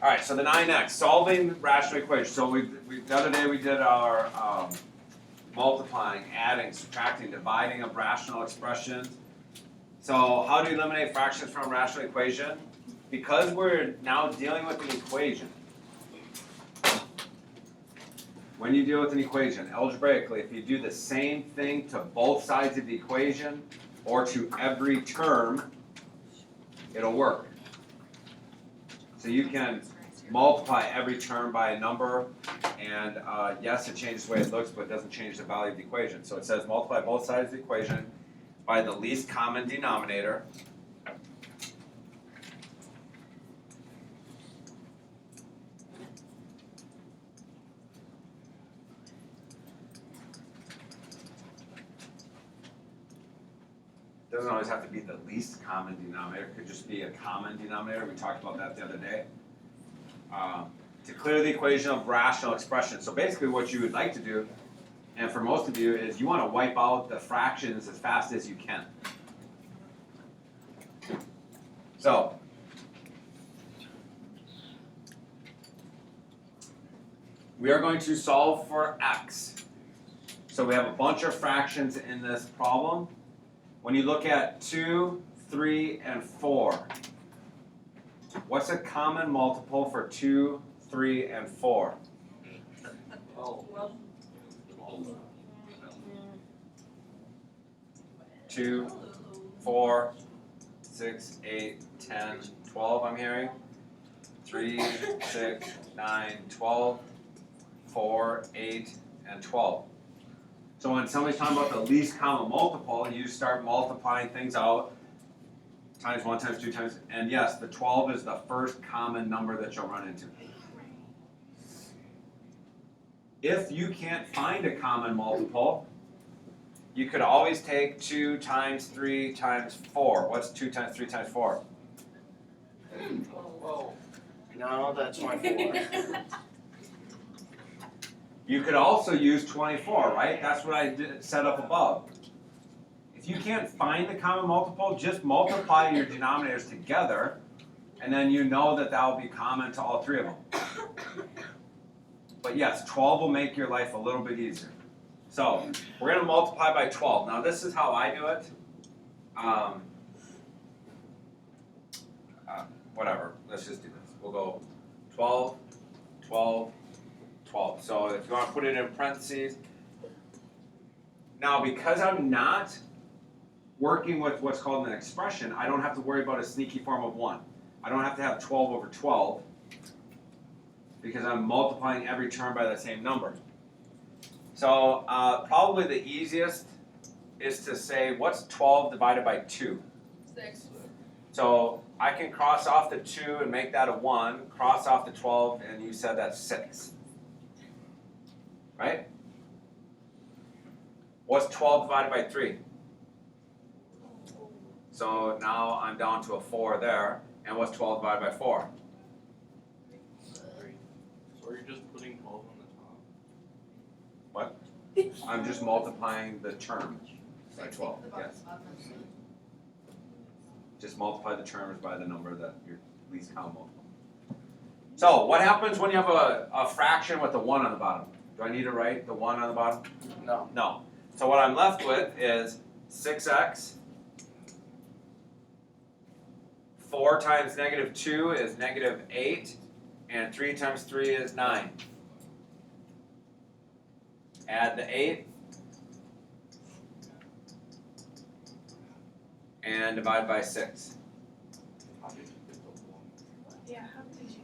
All right, so the 9x, solving rational equations. So the other day we did our multiplying, adding, subtracting, dividing of rational expressions. So how do you eliminate fractions from a rational equation? Because we're now dealing with an equation. When you deal with an equation, algebraically, if you do the same thing to both sides of the equation or to every term, it'll work. So you can multiply every term by a number, and yes, it changes the way it looks, but it doesn't change the value of the equation. So it says multiply both sides of the equation by the least common denominator. Doesn't always have to be the least common denominator. It could just be a common denominator. We talked about that the other day. To clear the equation of rational expression. So basically what you would like to do, and for most of you, is you want to wipe out the fractions as fast as you can. So, we are going to solve for x. So we have a bunch of fractions in this problem. When you look at 2, 3, and 4, what's a common multiple for 2, 3, and 4? 2, 4, 6, 8, 10, 12, I'm hearing. 3, 6, 9, 12, 4, 8, and 12. So when somebody's talking about the least common multiple, you start multiplying things out. Times 1, times 2, times, and yes, the 12 is the first common number that you'll run into. If you can't find a common multiple, you could always take 2 times 3 times 4. What's 2 times 3 times 4? Whoa. No, that's my 4. You could also use 24, right? That's what I did set up above. If you can't find the common multiple, just multiply your denominators together, and then you know that that will be common to all three of them. But yes, 12 will make your life a little bit easier. So we're going to multiply by 12. Now this is how I do it. Whatever, let's just do this. We'll go 12, 12, 12. So if you want to put it in parentheses. Now because I'm not working with what's called an expression, I don't have to worry about a sneaky form of 1. I don't have to have 12 over 12 because I'm multiplying every term by the same number. So probably the easiest is to say, what's 12 divided by 2? 6. So I can cross off the 2 and make that a 1, cross off the 12, and you said that's 6. Right? What's 12 divided by 3? So now I'm down to a 4 there. And what's 12 divided by 4? 3. So are you just putting 12 on the top? What? I'm just multiplying the terms by 12, yes. Just multiply the terms by the number that your least common multiple. So what happens when you have a fraction with a 1 on the bottom? Do I need to write the 1 on the bottom? No. No. So what I'm left with is 6x. 4 times negative 2 is negative 8. And 3 times 3 is 9. Add the 8. And divide by 6. Yeah, how did you?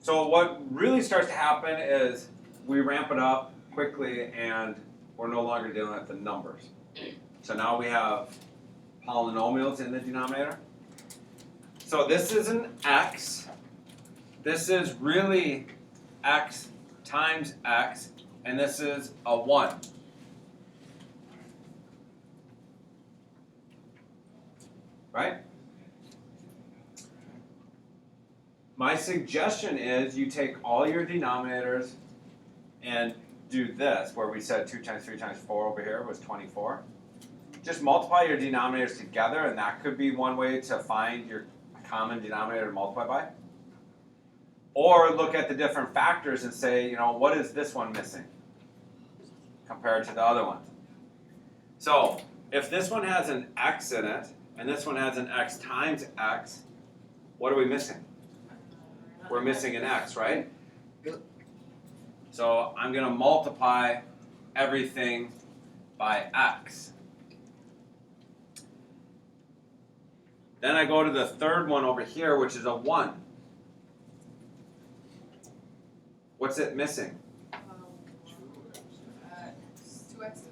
So what really starts to happen is we ramp it up quickly and we're no longer dealing with the numbers. So now we have polynomials in the denominator. So this is an x. This is really x times x, and this is a 1. Right? My suggestion is you take all your denominators and do this, where we said 2 times 3 times 4 over here was 24. just multiply your denominators together, and that could be one way to find your common denominator to multiply by. Or look at the different factors and say, you know, what is this one missing compared to the other one? So if this one has an x in it, and this one has an x times x, what are we missing? We're missing an x, right? So I'm going to multiply everything by x. Then I go to the third one over here, which is a 1. What's it missing? 2 x's.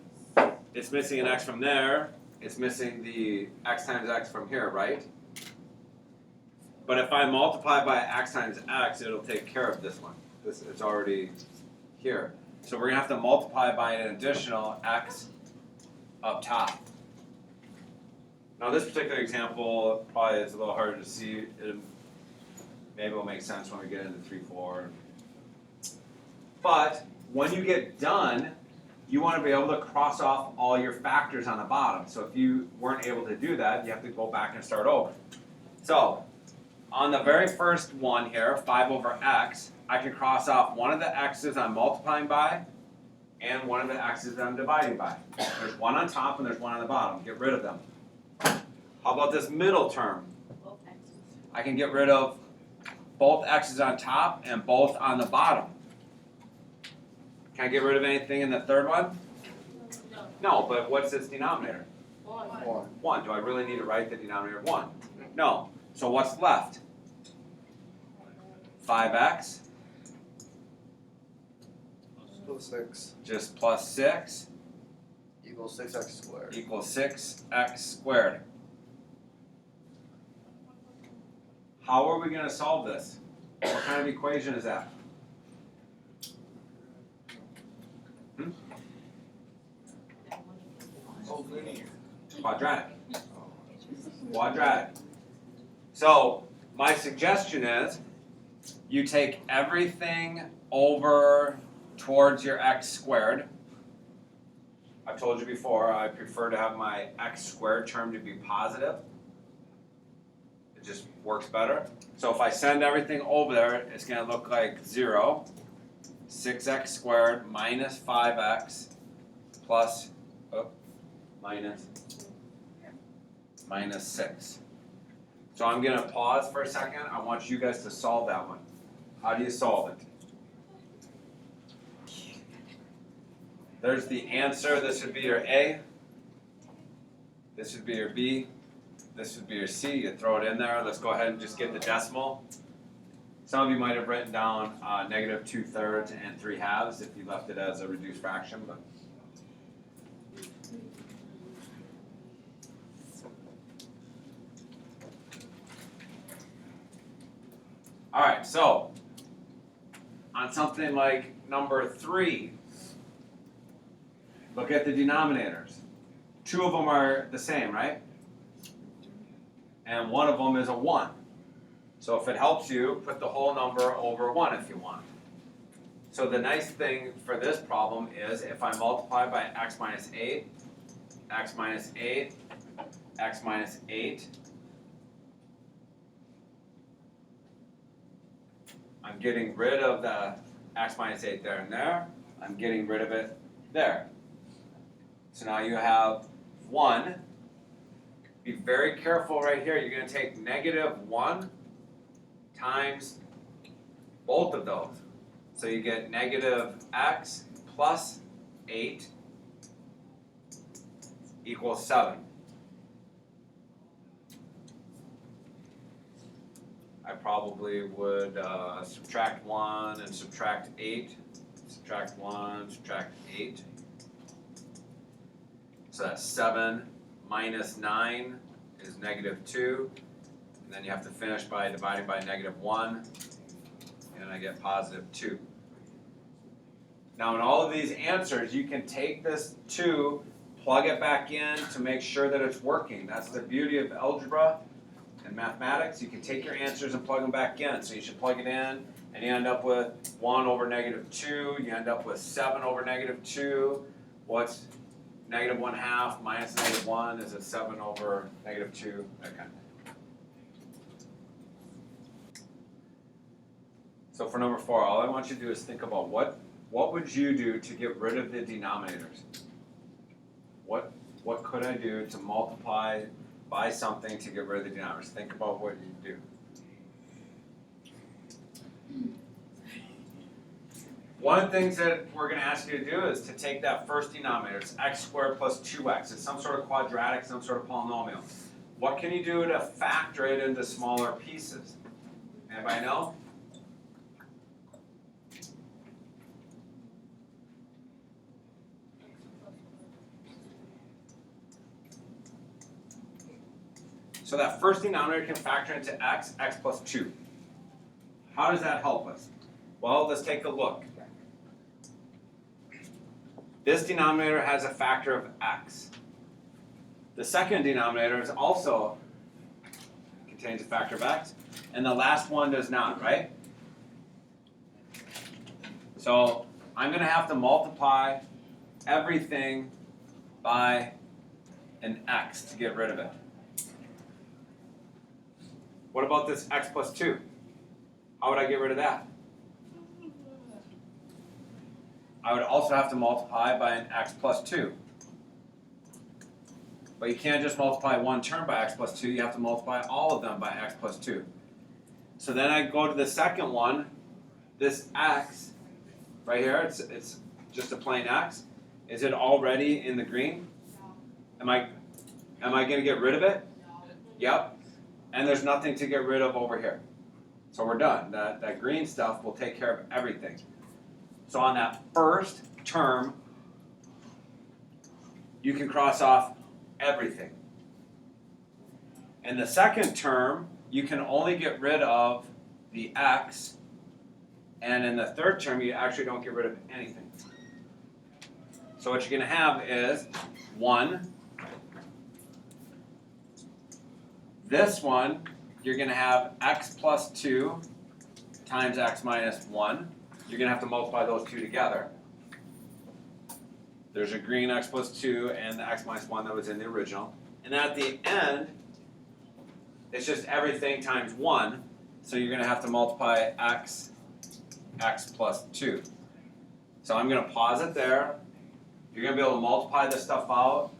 It's missing an x from there. It's missing the x times x from here, right? But if I multiply by x times x, it'll take care of this one. This is already here. So we're going to have to multiply by an additional x up top. Now this particular example probably is a little harder to see. Maybe it'll make sense when we get into 3, 4. But when you get done, you want to be able to cross off all your factors on the bottom. So if you weren't able to do that, you have to go back and start over. So on the very first one here, 5 over x, I can cross off one of the x's I'm multiplying by and one of the x's that I'm dividing by. There's one on top and there's one on the bottom. Get rid of them. How about this middle term? I can get rid of both x's on top and both on the bottom. Can I get rid of anything in the third one? No, but what's its denominator? 1. Do I really need to write the denominator 1? No. So what's left? 5x. Plus 6 Just plus 6 equals 6x squared. equals 6x squared. How are we going to solve this? What kind of equation is that? Quadratic. Quadratic. So my suggestion is you take everything over towards your x squared. I've told you before, I prefer to have my x squared term to be positive. It just works better. So if I send everything over there, it's going to look like 0, 6x squared minus 5x plus minus 6. So I'm going to pause for a second. I want you guys to solve that one. How do you solve it? There's the answer. This would be your A. This would be your B. This would be your C. You throw it in there. Let's go ahead and just get the decimal. Some of you might have written down negative 2/3 and 3/2 if you left it as a reduced fraction. But all right, so on something like number 3, look at the denominators. 2 of them are the same, right? And one of them is a 1. So if it helps you, put the whole number over 1 if you want. So the nice thing for this problem is if I multiply by x minus 8, x minus 8, x minus 8, I'm getting rid of the x minus 8 there and there. I'm getting rid of it there. So now you have 1. Be very careful right here. You're going to take negative 1 times both of those. So you get negative x plus 8 equals 7. I probably would subtract 1 and subtract 8. Subtract 1, subtract 8. So that's 7 minus 9 is negative 2. And then you have to finish by dividing by negative 1. And I get positive 2. Now in all of these answers, you can take this 2, plug it back in to make sure that it's working. That's the beauty of algebra and mathematics. You can take your answers and plug them back in. So you should plug it in, and you end up with 1 over negative 2. You end up with 7 over negative 2. What's negative 1/2 minus negative 1 is a 7 over negative 2, that kind of thing. So for number 4, all I want you to do is think about what would you do to get rid of the denominators? What could I do to multiply by something to get rid of the denominators? Think about what you do. One of the things that we're going to ask you to do is to take that first denominator, it's x squared plus 2x. It's some sort of quadratic, some sort of polynomial. What can you do to factor it into smaller pieces? Anybody know? So that first denominator can factor into x plus 2. How does that help us? Well, let's take a look. This denominator has a factor of x. The second denominator is also contains a factor of x, and the last one does not, right? So I'm going to have to multiply everything by an x to get rid of it. What about this x plus 2? How would I get rid of that? I would also have to multiply by an x plus 2. But you can't just multiply one term by x plus 2, you have to multiply all of them by x plus 2. So then I go to the second one, this x right here, it's just a plain x. Is it already in the green? Am I going to get rid of it? Yep. And there's nothing to get rid of over here. So we're done. That green stuff will take care of everything. So on that first term, you can cross off everything. In the second term, you can only get rid of the x. And in the third term, you actually don't get rid of anything. So what you're going to have is 1. This one, you're going to have x plus 2 times x minus 1. You're going to have to multiply those two together. There's a green x plus 2 and the x minus 1 that was in the original. And then at the end, it's just everything times 1. So you're going to have to multiply x plus 2. So I'm going to pause it there. You're going to be able to multiply this stuff out.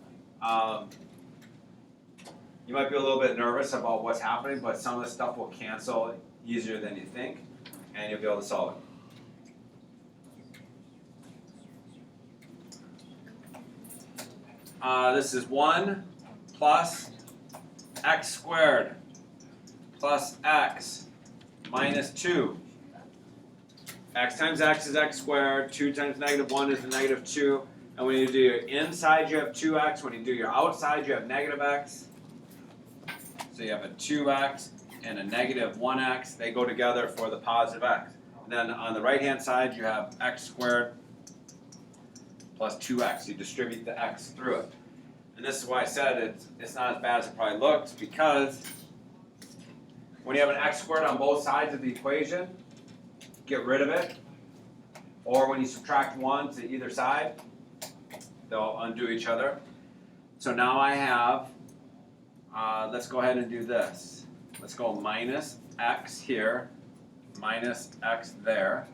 You might be a little bit nervous about what's happening, but some of the stuff will cancel easier than you think, and you'll be able to solve it. This is 1 plus x squared plus x minus 2. X times x is x squared, 2 times negative 1 is a negative 2, and when you do your inside you have 2x, when you do your outside you have negative x. So you have a 2x and a negative 1x. They go together for the positive x. And then on the right-hand side, you have x squared plus 2x. You distribute the x through it. And this is why I said it's not as bad as it probably looks, because when you have an x squared on both sides of the equation, get rid of it. Or when you subtract 1 to either side, they'll undo each other. So now I have let's go ahead and do this. Let's go minus x here, minus x there.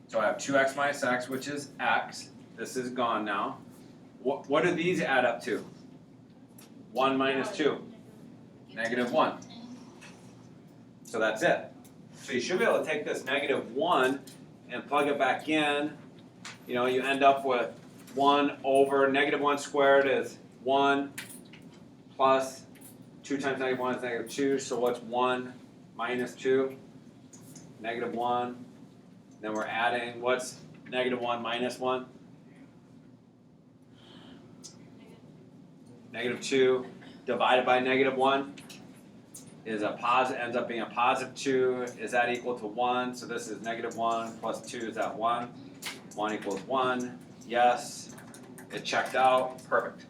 So I have 2x minus x, which is x. This is gone now. What do these add up to? 1 minus 2. Negative 1. So that's it. So you should be able to take this negative 1 and plug it back in. You know, you end up with 1 over negative 1 squared is 1 plus 2 times negative 1 is negative 2. So what's 1 minus 2? Negative 1. Then we're adding, what's negative 1 minus 1? Negative 2 divided by negative 1 is a positive, ends up being a positive 2. Is that equal to 1? So this is negative 1 plus 2 is that 1. 1 equals 1. Yes. It checked out. Perfect.